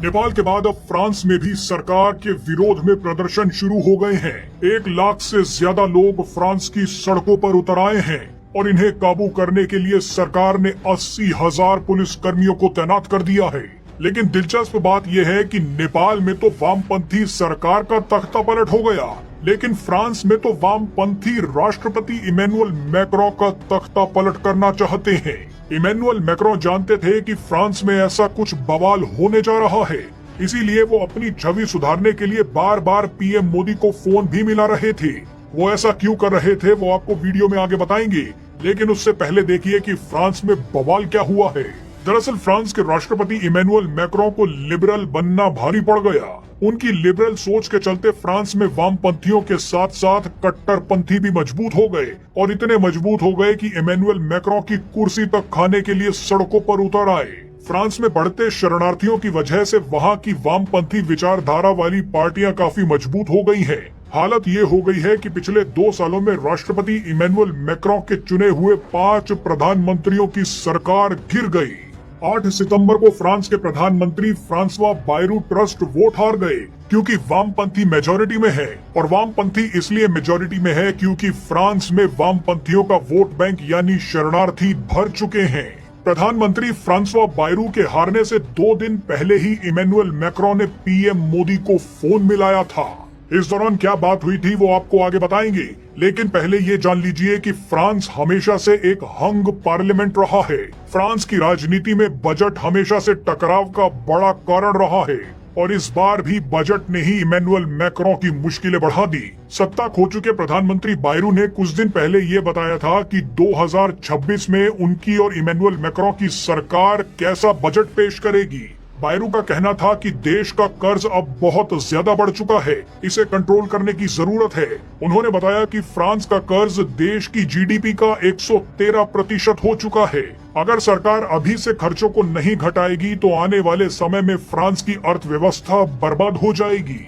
नेपाल के बाद अब फ्रांस में भी सरकार के विरोध में प्रदर्शन शुरू हो गए हैं। 1 लाख से ज्यादा लोग फ्रांस की सड़कों पर उतर आए हैं और इन्हें काबू करने के लिए सरकार ने 80,000 पुलिस कर्मियों को तैनात कर दिया है। लेकिन दिलचस्प बात यह है कि नेपाल में तो वामपंथी सरकार का तख्ता पलट हो गया, लेकिन फ्रांस में तो वामपंथी राष्ट्रपति इमैनुअल मैक्रों का तख्ता पलट करना चाहते हैं। इमैनुअल मैक्रों जानते थे कि फ्रांस में ऐसा कुछ बवाल होने जा रहा है, इसीलिए वो अपनी छवि सुधारने के लिए बार बार पीएम मोदी को फोन भी मिला रहे थे। वो ऐसा क्यों कर रहे थे वो आपको वीडियो में आगे बताएंगे, लेकिन उससे पहले देखिए कि फ्रांस में बवाल क्या हुआ है। दरअसल फ्रांस के राष्ट्रपति इमैनुअल मैक्रों को लिबरल बनना भारी पड़ गया। उनकी लिबरल सोच के चलते फ्रांस में वामपंथियों के साथ साथ कट्टरपंथी भी मजबूत हो गए और इतने मजबूत हो गए कि इमैनुअल मैक्रों की कुर्सी तक खाने के लिए सड़कों पर उतर आए। फ्रांस में बढ़ते शरणार्थियों की वजह से वहाँ की वामपंथी विचारधारा वाली पार्टियां काफी मजबूत हो गई हैं। हालत ये हो गई है कि पिछले 2 सालों में राष्ट्रपति इमैनुअल मैक्रों के चुने हुए 5 प्रधानमंत्रियों की सरकार गिर गई। 8 सितंबर को फ्रांस के प्रधानमंत्री फ्रांसवा बायरू ट्रस्ट वोट हार गए क्योंकि वामपंथी मेजॉरिटी में है, और वामपंथी इसलिए मेजॉरिटी में है क्योंकि फ्रांस में वामपंथियों का वोट बैंक यानी शरणार्थी भर चुके हैं। प्रधानमंत्री फ्रांसवा बायरू के हारने से 2 दिन पहले ही इमैनुअल मैक्रों ने पीएम मोदी को फोन मिलाया था। इस दौरान क्या बात हुई थी वो आपको आगे बताएंगे, लेकिन पहले ये जान लीजिए कि फ्रांस हमेशा से एक हंग पार्लियामेंट रहा है। फ्रांस की राजनीति में बजट हमेशा से टकराव का बड़ा कारण रहा है और इस बार भी बजट ने ही इमैनुअल मैक्रों की मुश्किलें बढ़ा दी। सत्ता खो चुके प्रधानमंत्री बायरू ने कुछ दिन पहले ये बताया था कि 2026 में उनकी और इमैनुअल मैक्रों की सरकार कैसा बजट पेश करेगी। बायरू का कहना था कि देश का कर्ज अब बहुत ज्यादा बढ़ चुका है, इसे कंट्रोल करने की जरूरत है। उन्होंने बताया कि फ्रांस का कर्ज देश की जीडीपी का 113% हो चुका है। अगर सरकार अभी से खर्चों को नहीं घटाएगी तो आने वाले समय में फ्रांस की अर्थव्यवस्था बर्बाद हो जाएगी।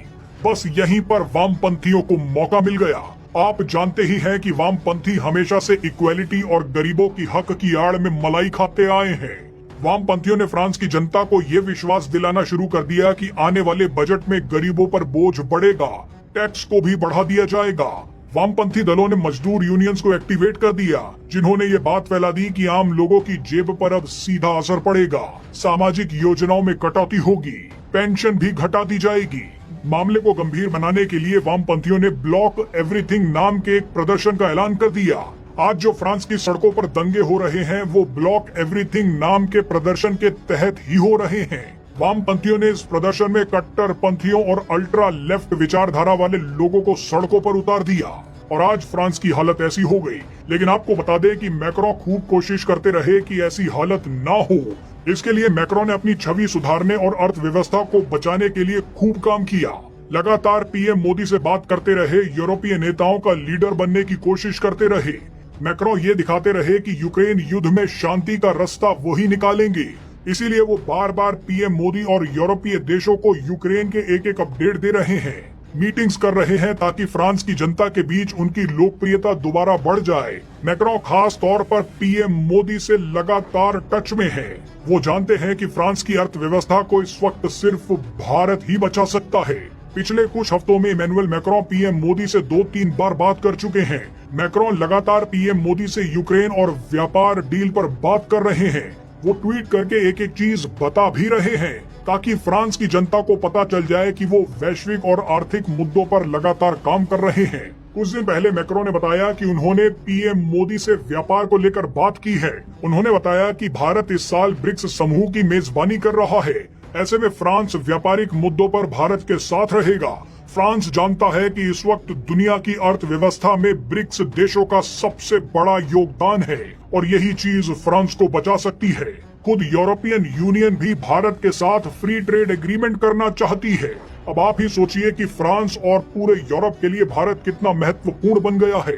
बस यहीं पर वामपंथियों को मौका मिल गया। आप जानते ही हैं कि वामपंथी हमेशा से इक्वेलिटी और गरीबों की हक की आड़ में मलाई खाते आए हैं। वामपंथियों ने फ्रांस की जनता को ये विश्वास दिलाना शुरू कर दिया कि आने वाले बजट में गरीबों पर बोझ बढ़ेगा, टैक्स को भी बढ़ा दिया जाएगा। वामपंथी दलों ने मजदूर यूनियंस को एक्टिवेट कर दिया, जिन्होंने ये बात फैला दी कि आम लोगों की जेब पर अब सीधा असर पड़ेगा। सामाजिक योजनाओं में कटौती होगी, पेंशन भी घटा दी जाएगी। मामले को गंभीर बनाने के लिए वामपंथियों ने ब्लॉक एवरीथिंग नाम के एक प्रदर्शन का ऐलान कर दिया। आज जो फ्रांस की सड़कों पर दंगे हो रहे हैं वो ब्लॉक एवरीथिंग नाम के प्रदर्शन के तहत ही हो रहे हैं। वामपंथियों ने इस प्रदर्शन में कट्टरपंथियों और अल्ट्रा लेफ्ट विचारधारा वाले लोगों को सड़कों पर उतार दिया और आज फ्रांस की हालत ऐसी हो गई। लेकिन आपको बता दें कि मैक्रों खूब कोशिश करते रहे कि ऐसी हालत ना हो। इसके लिए मैक्रों ने अपनी छवि सुधारने और अर्थव्यवस्था को बचाने के लिए खूब काम किया। लगातार पीएम मोदी से बात करते रहे, यूरोपीय नेताओं का लीडर बनने की कोशिश करते रहे। मैक्रों ये दिखाते रहे कि यूक्रेन युद्ध में शांति का रास्ता वही निकालेंगे, इसीलिए वो बार बार पीएम मोदी और यूरोपीय देशों को यूक्रेन के एक अपडेट दे रहे हैं, मीटिंग्स कर रहे हैं ताकि फ्रांस की जनता के बीच उनकी लोकप्रियता दोबारा बढ़ जाए। मैक्रों खास तौर पर पीएम मोदी से लगातार टच में है। वो जानते हैं कि फ्रांस की अर्थव्यवस्था को इस वक्त सिर्फ भारत ही बचा सकता है। पिछले कुछ हफ्तों में इमैनुअल मैक्रों पीएम मोदी से 2-3 बार बात कर चुके हैं। मैक्रों लगातार पीएम मोदी से यूक्रेन और व्यापार डील पर बात कर रहे हैं। वो ट्वीट करके एक चीज बता भी रहे हैं ताकि फ्रांस की जनता को पता चल जाए कि वो वैश्विक और आर्थिक मुद्दों पर लगातार काम कर रहे हैं। कुछ दिन पहले मैक्रों ने बताया कि उन्होंने पीएम मोदी से व्यापार को लेकर बात की है। उन्होंने बताया कि भारत इस साल ब्रिक्स समूह की मेजबानी कर रहा है। ऐसे में फ्रांस व्यापारिक मुद्दों पर भारत के साथ रहेगा। फ्रांस जानता है कि इस वक्त दुनिया की अर्थव्यवस्था में ब्रिक्स देशों का सबसे बड़ा योगदान है और यही चीज फ्रांस को बचा सकती है। खुद यूरोपियन यूनियन भी भारत के साथ फ्री ट्रेड एग्रीमेंट करना चाहती है। अब आप ही सोचिए कि फ्रांस और पूरे यूरोप के लिए भारत कितना महत्वपूर्ण बन गया है।